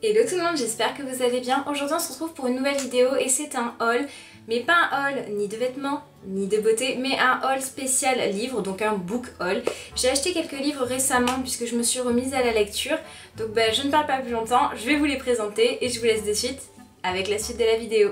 Hello tout le monde, j'espère que vous allez bien. Aujourd'hui on se retrouve pour une nouvelle vidéo et c'est un haul, mais pas un haul ni de vêtements, ni de beauté, mais un haul spécial livre, donc un book haul. J'ai acheté quelques livres récemment puisque je me suis remise à la lecture, donc je ne parle pas plus longtemps, je vais vous les présenter et je vous laisse de suite avec la suite de la vidéo.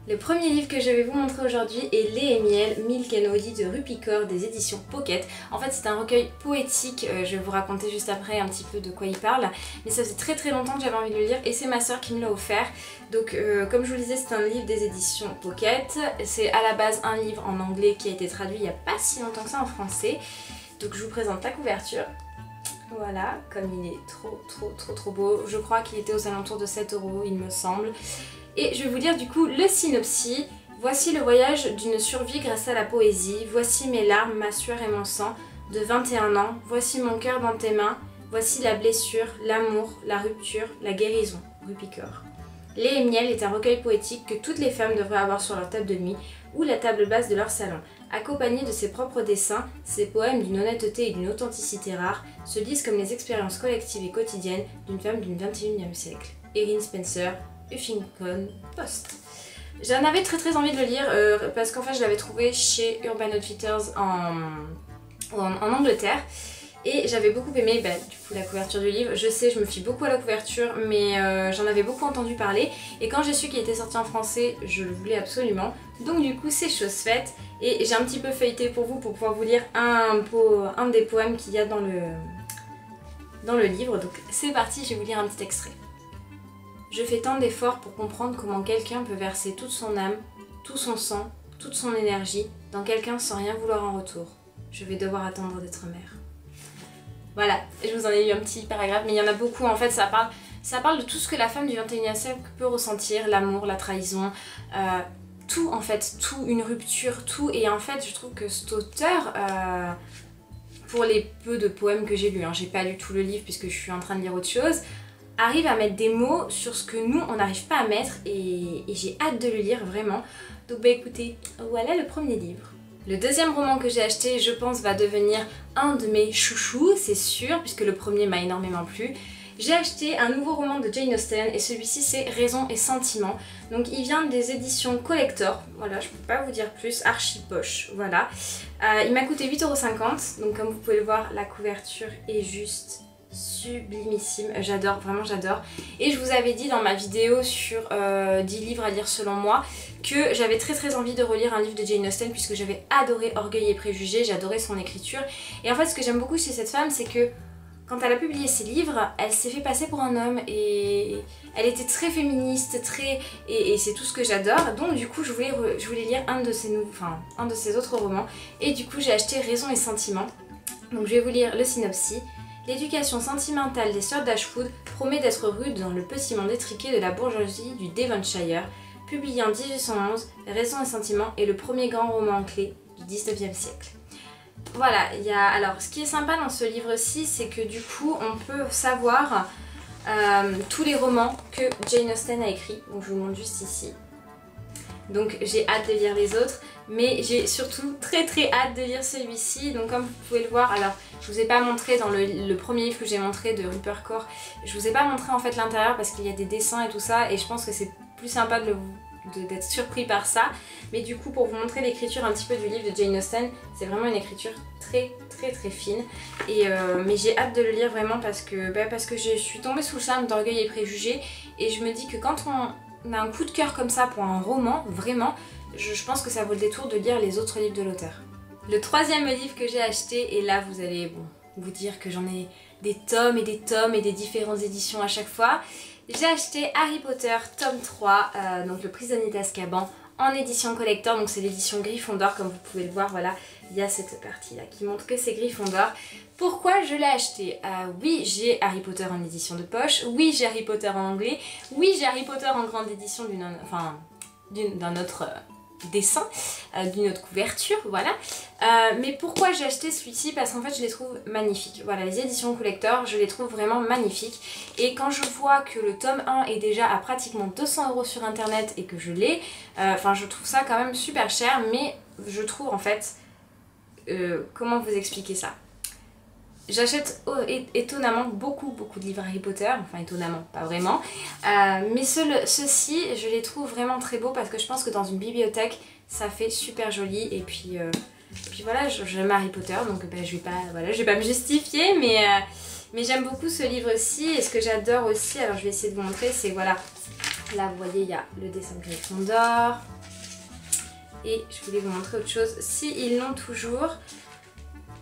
Le premier livre que je vais vous montrer aujourd'hui est Lait et miel, Milk and Honey de Rupi-Kaur des éditions Pocket. En fait c'est un recueil poétique, je vais vous raconter juste après un petit peu de quoi il parle, mais ça faisait très longtemps que j'avais envie de le lire et c'est ma soeur qui me l'a offert. Donc comme je vous le disais, c'est un livre des éditions Pocket, c'est à la base un livre en anglais qui a été traduit il n'y a pas si longtemps que ça en français. Donc je vous présente la couverture. Voilà, comme il est trop beau, je crois qu'il était aux alentours de 7 € il me semble. Et je vais vous lire du coup le synopsis. Voici le voyage d'une survie grâce à la poésie. Voici mes larmes, ma sueur et mon sang de 21 ans. Voici mon cœur dans tes mains. Voici la blessure, l'amour, la rupture, la guérison. Rupi-Kaur. Lait et miel est un recueil poétique que toutes les femmes devraient avoir sur leur table de nuit ou la table basse de leur salon. Accompagné de ses propres dessins, ces poèmes d'une honnêteté et d'une authenticité rare se lisent comme les expériences collectives et quotidiennes d'une femme du XXIe siècle. Erin Spencer, Huffington Post. J'en avais très envie de le lire parce qu'en fait je l'avais trouvé chez Urban Outfitters en Angleterre et j'avais beaucoup aimé du coup la couverture du livre. Je sais, je me fie beaucoup à la couverture, mais j'en avais beaucoup entendu parler et quand j'ai su qu'il était sorti en français, je le voulais absolument. Donc du coup c'est chose faite et j'ai un petit peu feuilleté pour vous pour pouvoir vous lire un des poèmes qu'il y a dans le livre. Donc c'est parti, je vais vous lire un petit extrait. Je fais tant d'efforts pour comprendre comment quelqu'un peut verser toute son âme, tout son sang, toute son énergie dans quelqu'un sans rien vouloir en retour. Je vais devoir attendre d'être mère. Voilà, je vous en ai lu un petit paragraphe, mais il y en a beaucoup. En fait, ça parle de tout ce que la femme du XXIe siècle peut ressentir, l'amour, la trahison, tout en fait, tout, une rupture, tout. Et en fait, je trouve que cet auteur, pour les peu de poèmes que j'ai lus, j'ai pas lu tout le livre puisque je suis en train de lire autre chose, arrive à mettre des mots sur ce que nous on n'arrive pas à mettre et j'ai hâte de le lire vraiment. Donc écoutez, voilà le premier livre. Le deuxième roman que j'ai acheté, je pense, va devenir un de mes chouchous, c'est sûr, puisque le premier m'a énormément plu. J'ai acheté un nouveau roman de Jane Austen et celui-ci c'est Raison et Sentiment. Donc il vient des éditions Collector, voilà, je peux pas vous dire plus, archi poche, voilà. Il m'a coûté 8,50 €, donc comme vous pouvez le voir, la couverture est juste sublimissime, j'adore, vraiment j'adore. Et je vous avais dit dans ma vidéo sur 10 livres à lire selon moi que j'avais très envie de relire un livre de Jane Austen puisque j'avais adoré Orgueil et Préjugés, j'adorais son écriture. Et en fait ce que j'aime beaucoup chez cette femme c'est que quand elle a publié ses livres, elle s'est fait passer pour un homme et elle était très féministe, et c'est tout ce que j'adore. Donc du coup je voulais lire un de ses autres romans et du coup j'ai acheté Raison et Sentiment. Donc je vais vous lire le synopsis. L'éducation sentimentale des sœurs Dashwood promet d'être rude dans le petit monde étriqué de la bourgeoisie du Devonshire. Publié en 1811, Raison et Sentiment est le premier grand roman clé du 19e siècle. Voilà, alors ce qui est sympa dans ce livre-ci, c'est que du coup on peut savoir tous les romans que Jane Austen a écrits. Donc je vous montre juste ici. Donc j'ai hâte de lire les autres, mais j'ai surtout très hâte de lire celui-ci. Donc comme vous pouvez le voir, alors je vous ai pas montré dans le premier livre que j'ai montré de Rupi-Kaur, je vous ai pas montré en fait l'intérieur parce qu'il y a des dessins et tout ça et je pense que c'est plus sympa d'être surpris par ça. Mais du coup pour vous montrer l'écriture un petit peu du livre de Jane Austen, c'est vraiment une écriture très fine. Mais j'ai hâte de le lire vraiment parce que je suis tombée sous le charme d'Orgueil et Préjugés et je me dis que quand on a un coup de cœur comme ça pour un roman, vraiment, je pense que ça vaut le détour de lire les autres livres de l'auteur. Le troisième livre que j'ai acheté, et là vous allez vous dire que j'en ai des tomes et des différentes éditions à chaque fois. J'ai acheté Harry Potter tome 3, donc Le Prisonnier d'Azkaban, en édition collector, donc c'est l'édition Gryffondor comme vous pouvez le voir, voilà, il y a cette partie là qui montre que c'est Gryffondor. Pourquoi je l'ai acheté? Oui, j'ai Harry Potter en édition de poche, oui j'ai Harry Potter en anglais, oui j'ai Harry Potter en grande édition d'un autre dessin, d'une autre couverture, voilà. Mais pourquoi j'ai acheté celui-ci? Parce qu'en fait je les trouve magnifiques. Voilà, les éditions collector, je les trouve vraiment magnifiques. Et quand je vois que le tome 1 est déjà à pratiquement 200 € sur internet et que je l'ai, je trouve ça quand même super cher, mais je trouve en fait, comment vous expliquer ça? j'achète étonnamment beaucoup de livres Harry Potter, enfin étonnamment, pas vraiment, mais ceux-ci je les trouve vraiment très beaux parce que je pense que dans une bibliothèque ça fait super joli et puis voilà, j'aime Harry Potter donc ben, je vais pas me justifier mais j'aime beaucoup ce livre-ci et ce que j'adore aussi, alors je vais essayer de vous montrer, c'est voilà, là vous voyez il y a le dessin de Gryffondor et je voulais vous montrer autre chose, si ils l'ont toujours.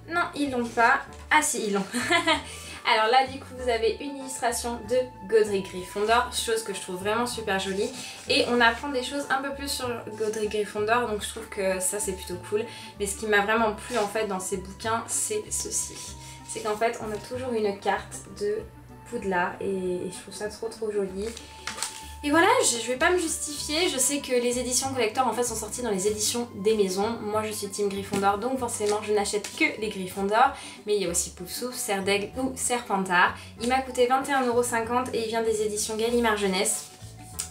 Non, ils l'ont pas. Ah si, ils l'ont. Alors là, du coup, vous avez une illustration de Godric Gryffondor, chose que je trouve vraiment super jolie. Et on apprend des choses un peu plus sur Godric Gryffondor, donc je trouve que ça, c'est plutôt cool. Mais ce qui m'a vraiment plu, en fait, dans ces bouquins, c'est ceci. C'est qu'en fait, on a toujours une carte de Poudlard et je trouve ça trop joli. Et voilà, je vais pas me justifier, je sais que les éditions collector en fait sont sorties dans les éditions des maisons. Moi je suis team Gryffondor donc forcément je n'achète que les Gryffondor. Mais il y a aussi Poufsouffle, Serre d'Aigle ou Serpentard. Il m'a coûté 21,50 € et il vient des éditions Gallimard Jeunesse.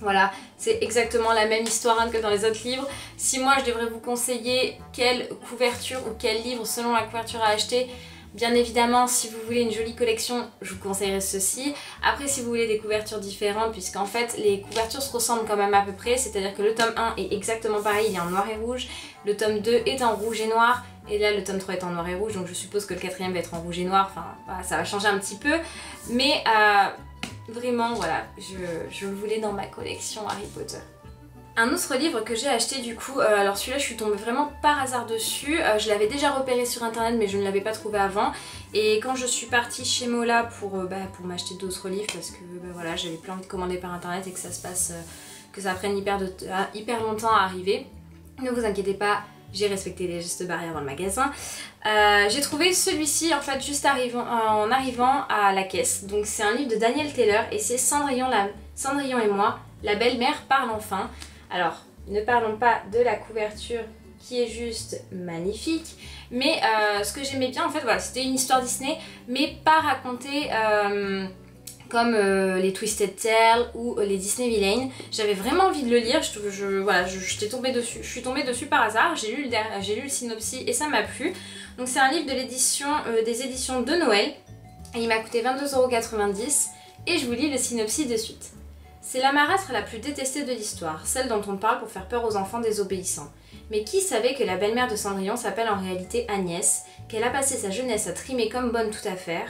Voilà, c'est exactement la même histoire que dans les autres livres. Si moi je devrais vous conseiller quelle couverture ou quel livre selon la couverture à acheter, bien évidemment, si vous voulez une jolie collection, je vous conseillerais ceci. Après, si vous voulez des couvertures différentes, puisqu'en fait, les couvertures se ressemblent quand même à peu près, c'est-à-dire que le tome 1 est exactement pareil, il est en noir et rouge. Le tome 2 est en rouge et noir. Et là, le tome 3 est en noir et rouge, donc je suppose que le 4e va être en rouge et noir. Enfin, voilà, ça va changer un petit peu. Mais vraiment, voilà, je le voulais dans ma collection Harry Potter. Un autre livre que j'ai acheté du coup, alors celui-là je suis tombée vraiment par hasard dessus, je l'avais déjà repéré sur internet mais je ne l'avais pas trouvé avant et quand je suis partie chez Mola pour m'acheter d'autres livres parce que voilà, j'avais plus envie de commander par internet et que ça se passe, que ça prenne hyper longtemps à arriver, ne vous inquiétez pas, j'ai respecté les gestes barrières dans le magasin. J'ai trouvé celui-ci en fait juste en arrivant à la caisse, donc c'est un livre de Daniel Taylor et c'est Cendrillon et moi, la belle-mère parle enfin. Alors, ne parlons pas de la couverture qui est juste magnifique, mais ce que j'aimais bien en fait, voilà, c'était une histoire Disney, mais pas racontée comme les Twisted Tales ou les Disney Villains. J'avais vraiment envie de le lire, je suis tombée dessus par hasard, j'ai lu le synopsis et ça m'a plu. Donc c'est un livre de l'édition des éditions de Noël, et il m'a coûté 22,90 € et je vous lis le synopsis de suite. C'est la marâtre la plus détestée de l'histoire, celle dont on parle pour faire peur aux enfants désobéissants. Mais qui savait que la belle-mère de Cendrillon s'appelle en réalité Agnès, qu'elle a passé sa jeunesse à trimer comme bonne toute affaire,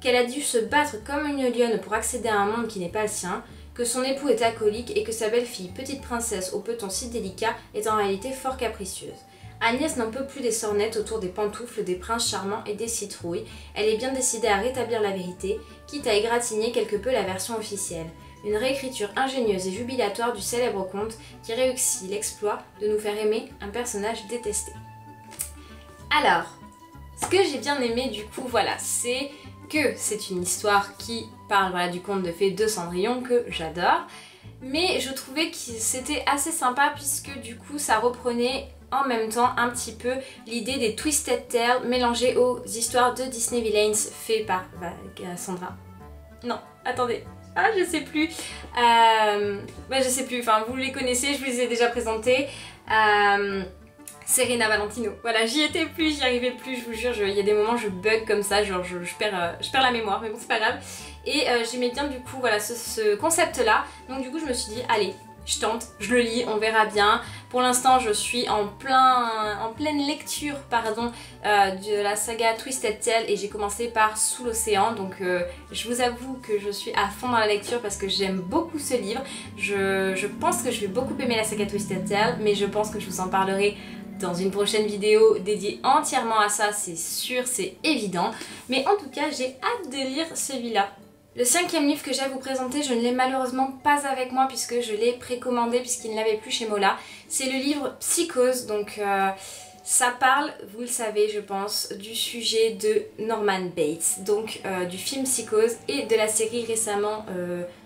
qu'elle a dû se battre comme une lionne pour accéder à un monde qui n'est pas le sien, que son époux est alcoolique et que sa belle-fille, petite princesse au peton si délicat, est en réalité fort capricieuse. Agnès n'en peut plus des sornettes autour des pantoufles des princes charmants et des citrouilles, elle est bien décidée à rétablir la vérité, quitte à égratigner quelque peu la version officielle. Une réécriture ingénieuse et jubilatoire du célèbre conte qui réussit l'exploit de nous faire aimer un personnage détesté. Alors, ce que j'ai bien aimé du coup, voilà, c'est que c'est une histoire qui parle voilà, du conte de fées de Cendrillon que j'adore, mais je trouvais que c'était assez sympa puisque du coup ça reprenait en même temps un petit peu l'idée des Twisted Tales mélangées aux histoires de Disney Villains faites par Sandra. Non, attendez. Ah, je sais plus. Je sais plus, enfin vous les connaissez, je vous les ai déjà présentés. Serena Valentino. Voilà, j'y étais plus, j'y arrivais plus, je vous jure, il y a des moments je bug comme ça, genre je perds la mémoire, mais bon c'est pas grave. Et j'aimais bien du coup voilà ce concept là, donc du coup je me suis dit allez, je tente, je le lis, on verra bien. Pour l'instant je suis en pleine lecture de la saga Twisted Tales et j'ai commencé par Sous l'océan, donc je vous avoue que je suis à fond dans la lecture parce que j'aime beaucoup ce livre. Je pense que je vais beaucoup aimer la saga Twisted Tales, mais je pense que je vous en parlerai dans une prochaine vidéo dédiée entièrement à ça, c'est sûr, c'est évident. Mais en tout cas, j'ai hâte de lire celui-là. Le 5e livre que j'ai à vous présenter, je ne l'ai malheureusement pas avec moi puisque je l'ai précommandé puisqu'il ne l'avait plus chez Mola. C'est le livre Psychose, donc ça parle, vous le savez je pense, du sujet de Norman Bates, donc du film Psychose et de la série récemment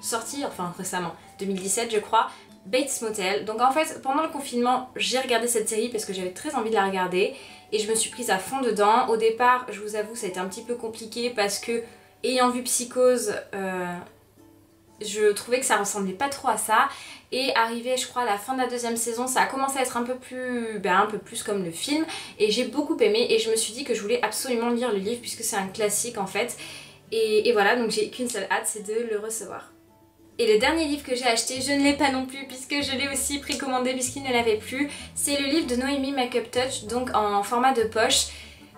sortie, enfin récemment, 2017 je crois, Bates Motel. Donc en fait pendant le confinement j'ai regardé cette série parce que j'avais très envie de la regarder et je me suis prise à fond dedans. Au départ je vous avoue ça a été un petit peu compliqué parce que ayant vu Psychose, je trouvais que ça ressemblait pas trop à ça. Et arrivé je crois à la fin de la deuxième saison, ça a commencé à être un peu plus comme le film. Et j'ai beaucoup aimé et je me suis dit que je voulais absolument lire le livre puisque c'est un classique en fait. Et voilà, donc j'ai qu'une seule hâte, c'est de le recevoir. Et le dernier livre que j'ai acheté, je ne l'ai pas non plus puisque je l'ai aussi précommandé puisqu'il ne l'avait plus. C'est le livre de Noémie Makeup Touch, donc en format de poche.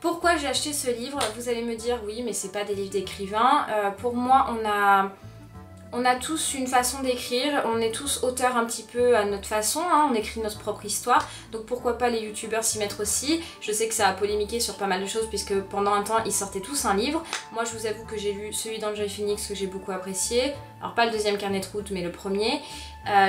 Pourquoi j'ai acheté ce livre? Vous allez me dire oui mais c'est pas des livres d'écrivain. Pour moi on a tous une façon d'écrire, on est tous auteurs un petit peu à notre façon, hein, on écrit notre propre histoire, donc pourquoi pas les youtubeurs s'y mettre aussi. Je sais que ça a polémiqué sur pas mal de choses puisque pendant un temps ils sortaient tous un livre. Moi je vous avoue que j'ai lu celui d'Enjoy Phoenix que j'ai beaucoup apprécié, alors pas le deuxième carnet de route mais le premier.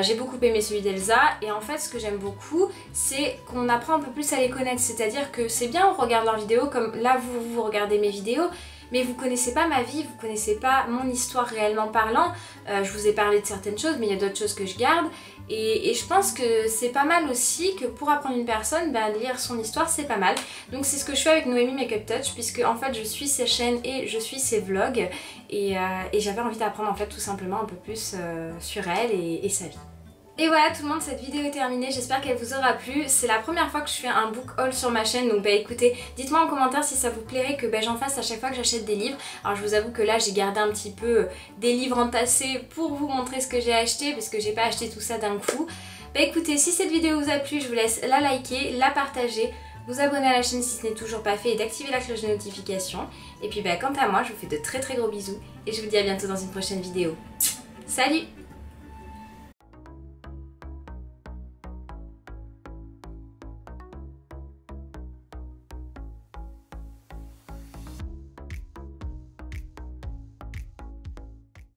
J'ai beaucoup aimé celui d'Elsa et en fait ce que j'aime beaucoup c'est qu'on apprend un peu plus à les connaître, c'est-à-dire que c'est bien on regarde leurs vidéos comme là vous regardez mes vidéos, mais vous connaissez pas ma vie, vous connaissez pas mon histoire réellement parlant. Je vous ai parlé de certaines choses mais il y a d'autres choses que je garde et je pense que c'est pas mal aussi que pour apprendre une personne, lire son histoire c'est pas mal. Donc c'est ce que je fais avec Noémie Makeup Touch puisque en fait je suis ses chaînes et je suis ses vlogs et j'avais envie d'apprendre en fait tout simplement un peu plus sur elle et sa vie. Et voilà tout le monde, cette vidéo est terminée, j'espère qu'elle vous aura plu. C'est la première fois que je fais un book haul sur ma chaîne, donc écoutez, dites-moi en commentaire si ça vous plairait que j'en fasse à chaque fois que j'achète des livres. Alors je vous avoue que là j'ai gardé un petit peu des livres entassés pour vous montrer ce que j'ai acheté, parce que j'ai pas acheté tout ça d'un coup. Écoutez, si cette vidéo vous a plu, je vous laisse la liker, la partager, vous abonner à la chaîne si ce n'est toujours pas fait et d'activer la cloche de notification. Et puis quant à moi, je vous fais de très gros bisous et je vous dis à bientôt dans une prochaine vidéo. Salut!